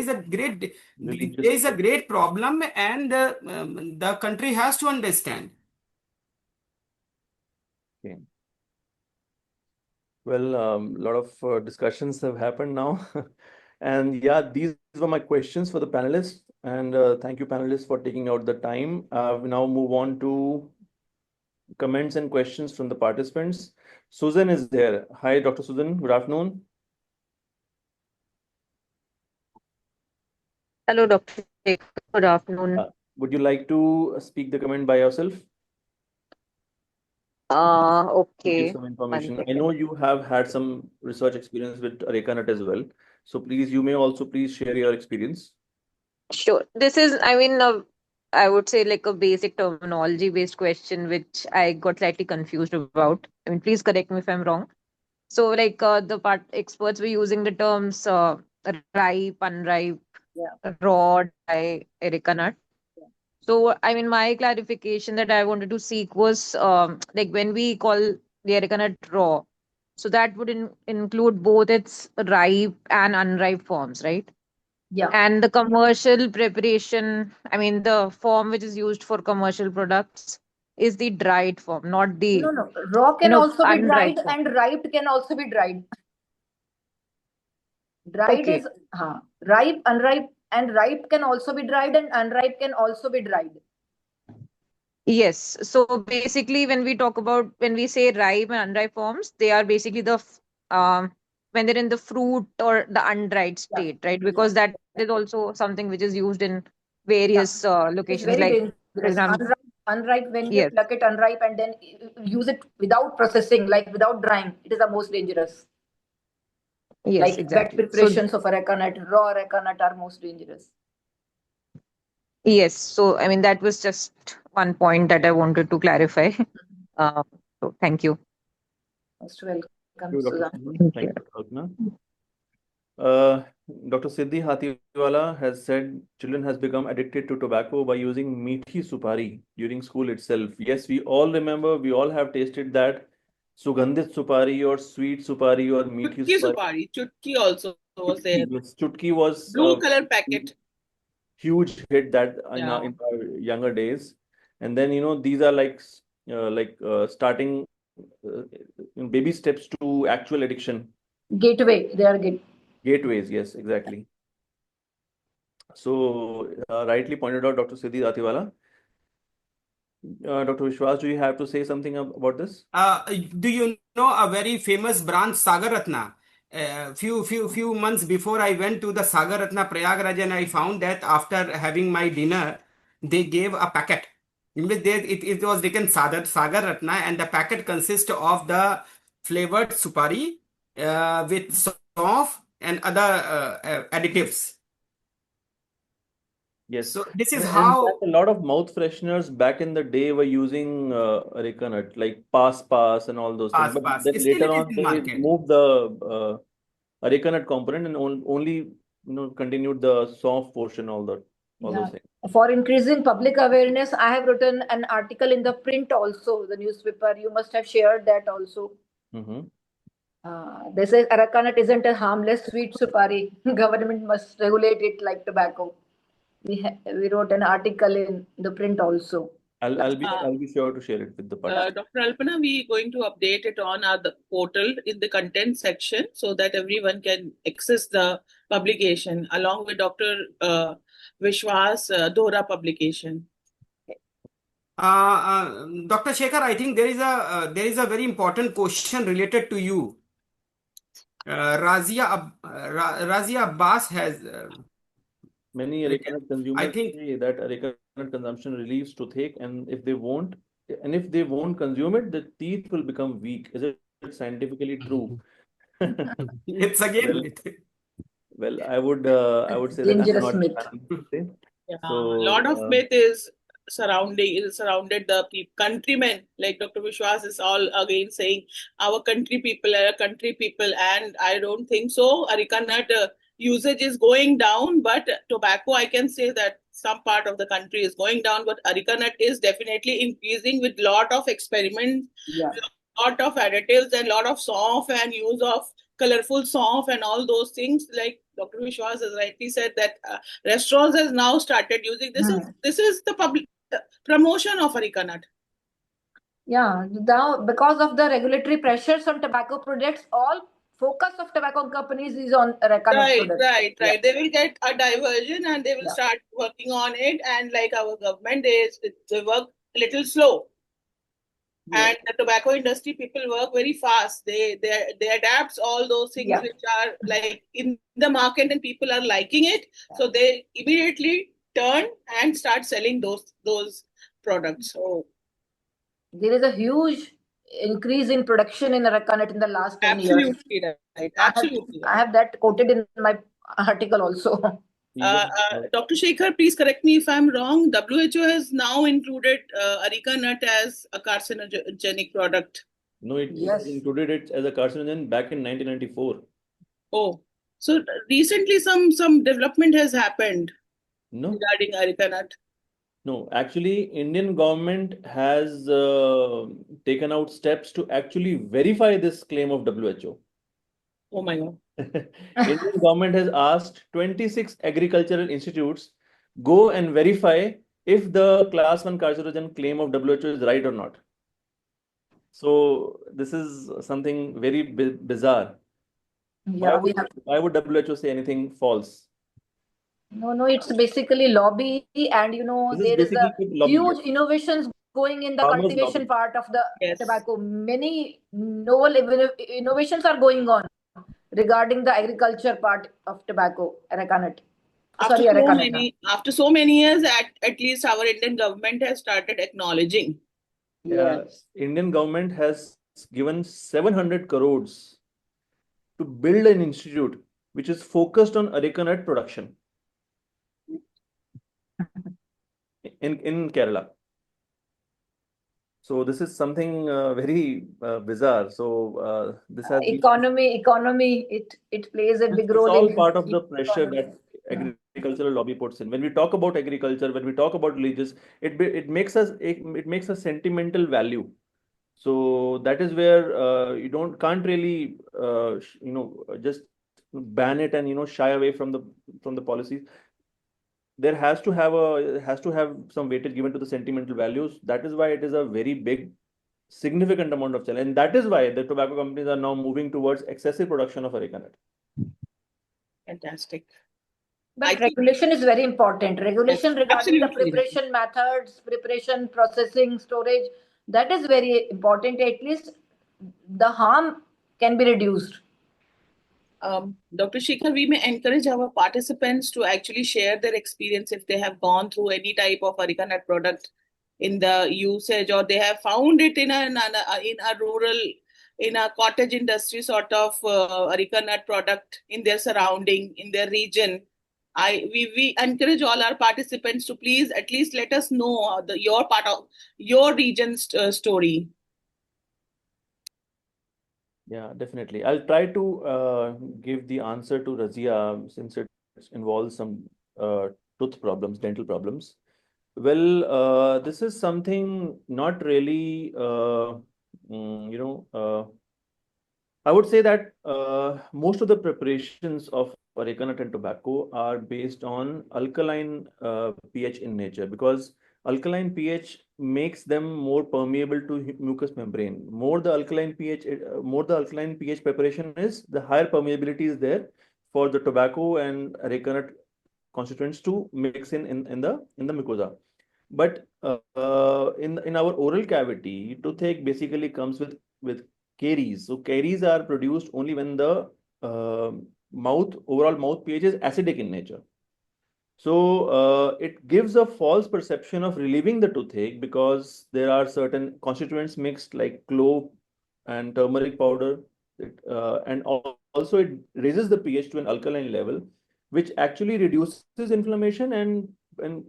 a great problem, and the country has to understand. Okay. Well, a lot of discussions have happened now. And yeah, these were my questions for the panelists. And thank you, panelists, for taking out the time. We now move on to comments and questions from the participants. Susan is there. Hi, Dr. Susan. Good afternoon. Hello, Dr. Shekhar. Good afternoon. Would you like to speak the comment by yourself? To Okay. give some information. I second. know you have had some research experience with Areca nut as well. So please, you may also please share your experience. Sure. This is, I would say like a basic terminology based question, which I got slightly confused about. I mean, please correct me if I'm wrong. So, like the experts were using the terms ripe, unripe, raw, dry, areca nut. So, I mean, my clarification that I wanted to seek was like when we call the areca nut raw, so that would include both its ripe and unripe forms, right? Yeah. And the commercial preparation, I mean, the form which is used for commercial products is the dried form, not the No. Raw can also be dried, unripe form. and ripe can also be dried. Dried Okay. is ripe, unripe, and ripe can also be dried, and unripe can also be dried. Yes. So basically, when we say ripe and unripe forms, they are basically when they're in the fruit or the undried state, right? Because that is also something which is used in various It's locations, very like, for dangerous. example, Unripe, when you yes, pluck it unripe and then use it without processing, like without drying, it is the most dangerous. yes, Like wet exactly. So preparations of areca nut, raw areca nut are most dangerous. yes, so I mean that was just one point that I wanted to clarify. So thank you. Most welcome, Thank you, Dr. Suzanne. Susan. Thank you, Dr. Kalpana. Dr. Siddhi Hathiwala has said children has become addicted to tobacco by using meathi supari during school itself. Yes, we all remember, we all have tasted that sugandhit supari or sweet supari or meathi Chutki supari. supari. Chutki also was there. Yes, Chutki was Blue color packet. huge hit that in Yeah. our younger days. And then, these are like starting baby steps to actual addiction. Gateway, they are Gateways, yes, exactly. So, rightly pointed out, Dr. Siddhi Datiwala. Dr. Vishwas, do you have to say something about this? Do you know a very famous brand, Sagar Ratna? Few months before I went to the Sagar Ratna Prayagraj, and I found that after having my dinner, they gave a packet. It was written Sagar Ratna, and the packet consists of the flavored supari with soft and other additives. Yes. So this is And how a lot of mouth fresheners back in the day were using areca nut, like Pass and all those things. But Pass. then Still later it is on, in they market. removed the areca nut component and only continued the soft portion, all those things. For increasing public awareness, I have written an article in the print also, the newspaper. You must have shared that also. They say areca nut isn't a harmless sweet supari. Government must regulate it like tobacco. We wrote an article in the print also. I'll be sure to share it with the participants. Dr. Alpana, we are going to update it on our portal in the content section so that everyone can access the publication along with Dr. Vishwas Dohra publication. Dr. Shekhar, I think there is a very important question related to you. Razia Abbas has many areca nut consumers I think say that areca nut consumption relieves toothache, and if they won't consume it, the teeth will become weak. Is it scientifically true? it's again. Well, I would say dangerous that myth. I'm not. Yeah, So, a lot of myth is surrounded the countrymen, like Dr. Vishwas is all again saying our country people are country people, and I don't think so. Areca nut usage is going down, but tobacco, I can say that some part of the country is going down, but areca nut is definitely increasing with lot of experiments, lot of additives, and lot of soft and use of colorful soft and all those things. Like Dr. Vishwas has rightly said that restaurants has now started using this. This is the public promotion of areca nut. Yeah, now because of the regulatory pressures on tobacco products, all focus of tobacco companies is on areca nut products. Right. They will get a diversion and they will start working on it. And like our government they work a little slow. And the tobacco industry people work very fast. They adapt all those things which are like in the market and people are liking it. So they immediately turn and start selling those products. So there is a huge increase in production in areca nut in the last 10 years. Absolutely right. Absolutely. I have that quoted in my article also. Dr. Shekhar, please correct me if I'm wrong. WHO has now included areca nut as a carcinogenic product. No, it included it as a carcinogen back in 1994. Oh, so recently some development has happened regarding areca nut. No, actually, Indian government has taken out steps to actually verify this claim of WHO. Oh my God. Indian government has asked 26 agricultural institutes go and verify if the class 1 carcinogen claim of WHO is right or not. So this is something very bizarre. Yeah, why would WHO say anything false? No, it's basically lobby, and there is a huge innovations going in the cultivation part of the tobacco. Many novel innovations are going on regarding the agriculture part of tobacco, areca nut. After so many years, at least our Indian government has started acknowledging. Yes. Indian government has given 700 crores to build an institute which is focused on areca nut production in Kerala. So this is something very bizarre. So this has economy. It plays a big role. It's all part of the pressure that agricultural lobby puts in. When we talk about agriculture, when we talk about religious, it makes a sentimental value. So that is where you can't really just ban it and shy away from the policies. There has to have some weightage given to the sentimental values. That is why it is a very big, significant amount of challenge, and that is why the tobacco companies are now moving towards excessive production of areca nut. Fantastic. But regulation is very important. Regulation regarding the preparation methods, preparation, processing, storage, that is very important. At least the harm can be reduced. Dr. Shekhar, we may encourage our participants to actually share their experience if they have gone through any type of areca nut product in the usage, or they have found it in a rural, in a cottage industry sort of areca nut product in their surrounding, in their region. We encourage all our participants to please at least let us know your part of your region's story. Yeah, definitely. I'll try to give the answer to Razia since it involves some tooth problems, dental problems. Well, this is something not really, I would say that most of the preparations of areca nut and tobacco are based on alkaline pH in nature, because alkaline pH makes them more permeable to mucous membrane. More the alkaline pH preparation is, the higher permeability is there for the tobacco and areca nut constituents to mix in the mucosa. But in our oral cavity, toothache basically comes with caries. So caries are produced only when the overall mouth pH is acidic in nature. So it gives a false perception of relieving the toothache because there are certain constituents mixed like clove and turmeric powder, and also it raises the pH to an alkaline level, which actually reduces inflammation and and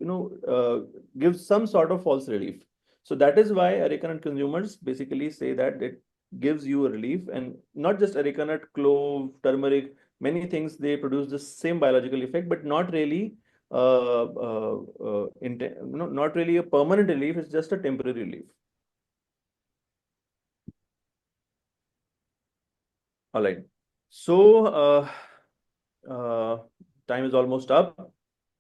gives some sort of false relief. So that is why areca nut consumers basically say that it gives you a relief, and not just areca nut, clove, turmeric, many things, they produce the same biological effect, but not really not really a permanent relief. It's just a temporary relief. All right. So time is almost up,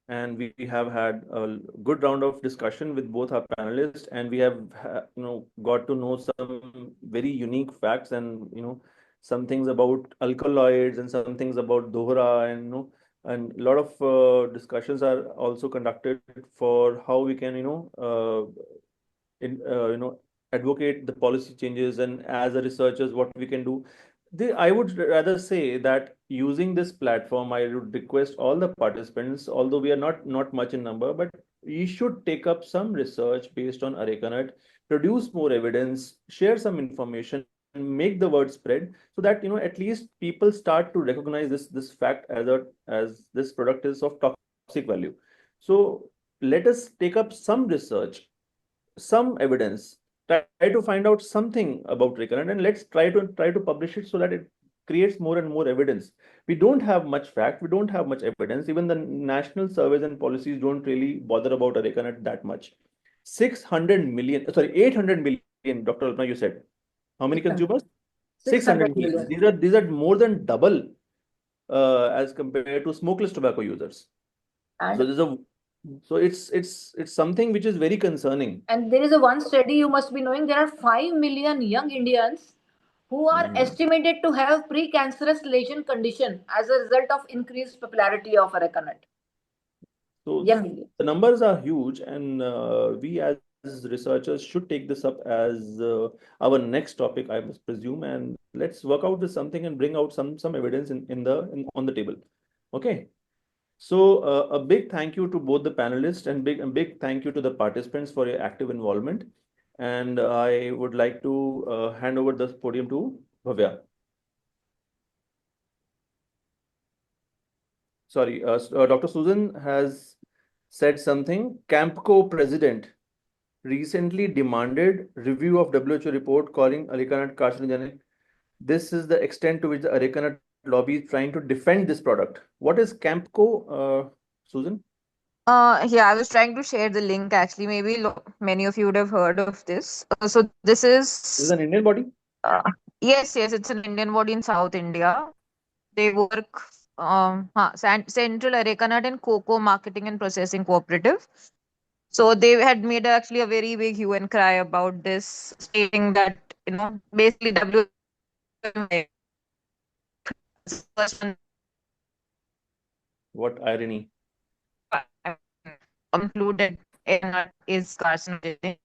and we have had a good round of discussion with both our panelists, and we have got to know some very unique facts, and some things about alkaloids and some things about dohra, and a lot of discussions are also conducted for how we can advocate the policy changes, and as a researchers what we can do. I would rather say that using this platform, I would request all the participants, although we are not much in number, but we should take up some research based on areca nut, produce more evidence, share some information, and make the word spread, so that at least people start to recognize this fact as this product is of toxic value. So let us take up some research, some evidence, try to find out something about areca nut, and let's try to publish it so that it creates more and more evidence. We don't have much fact, we don't have much evidence. Even the national surveys and policies don't really bother about areca nut that much. 800 million, Dr. Alpana, you said. How many consumers? 600 million. These are more than double as compared to smokeless tobacco users. And So it's something which is very concerning. And there is a one study you must be knowing, there are 5 million young Indians who are estimated to have precancerous lesion condition as a result of increased popularity of areca nut. So Young Indians. the numbers are huge, and we as researchers should take this up as our next topic, I must presume, and let's work out with something and bring out some evidence on the table. Okay. So a big thank you to both the panelists, and big thank you to the participants for your active involvement. And I would like to hand over the podium to Bhavya. Sorry, Dr. Susan has said something. Campco president recently demanded review of WHO report calling areca nut carcinogenic. This is the extent to which the areca nut lobby is trying to defend this product. What is Campco, Susan? Yeah, I was trying to share the link actually. Maybe many of you would have heard of this. So this This is is an Indian body? yes, it's an Indian body in South India. They work Central Areca Nut and Cocoa Marketing and Processing Cooperative. So they had made actually a very big hue and cry about this, stating that basically What irony. concluded is carcinogenic.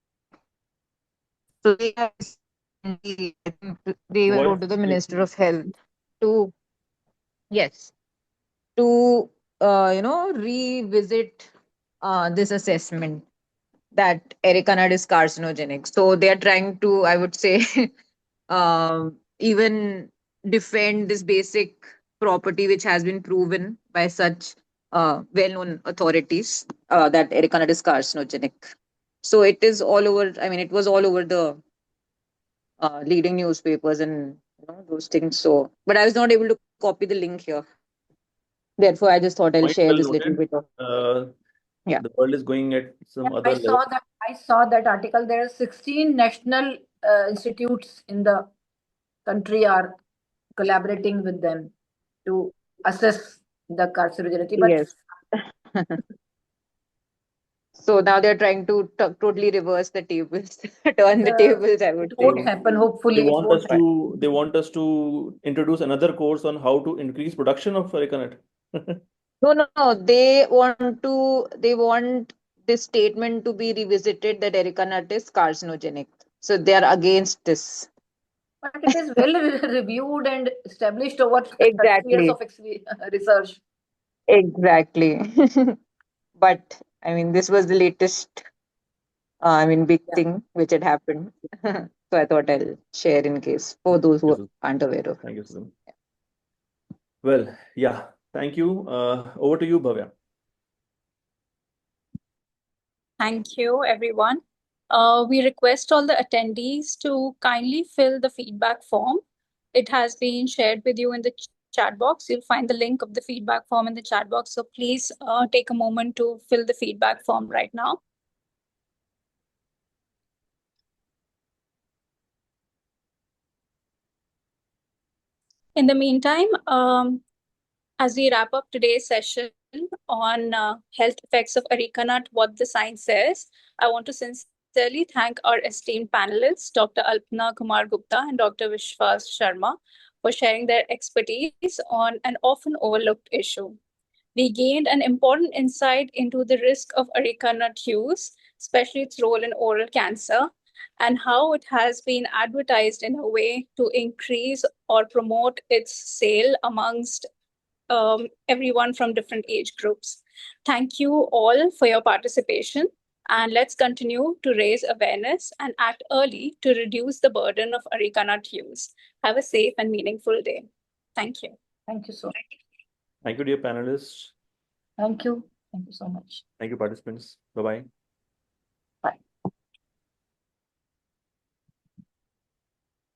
So they will go to the Minister of Health to revisit this assessment that areca nut is carcinogenic. So they are trying to, I would say, even defend this basic property which has been proven by such well-known authorities that areca nut is carcinogenic. So it is all over. I mean, it was all over the leading newspapers and those things. So, but I was not able to copy the link here. Therefore, I just thought I'll share this little bit of. The world is going at some other level. I saw that article. There are 16 national institutes in the country are collaborating with them to assess the carcinogenity. But Yes. So now they're trying to totally reverse the tables, turn the tables, I would it won't say. happen. Hopefully, They want us to introduce another course on how to increase production of areca nut. No. They want this statement to be revisited that areca nut is carcinogenic. So they are against this. But it is well reviewed and established over 30 Exactly. years of research. Exactly. But I mean, this was the latest, big thing which had happened. So I thought I'll share in case for those who aren't aware of. Thank you, Susan. Well, yeah, thank you. Over to you, Bhavya. Thank you, everyone. We request all the attendees to kindly fill the feedback form. It has been shared with you in the chat box. You'll find the link of the feedback form in the chat box. So please take a moment to fill the feedback form right now. In the meantime, as we wrap up today's session on health effects of areca nut, what the science says, I want to sincerely thank our esteemed panelists, Dr. Alpana Kumar Gupta and Dr. Vishwas Sharma, for sharing their expertise on an often overlooked issue. We gained an important insight into the risk of areca nut use, especially its role in oral cancer, and how it has been advertised in a way to increase or promote its sale amongst everyone from different age groups. Thank you all for your participation, and let's continue to raise awareness and act early to reduce the burden of areca nut use. Have a safe and meaningful day. Thank you. Thank you so much. Thank you, dear panelists. Thank you. Thank you so much. Thank you, participants. Bye-bye.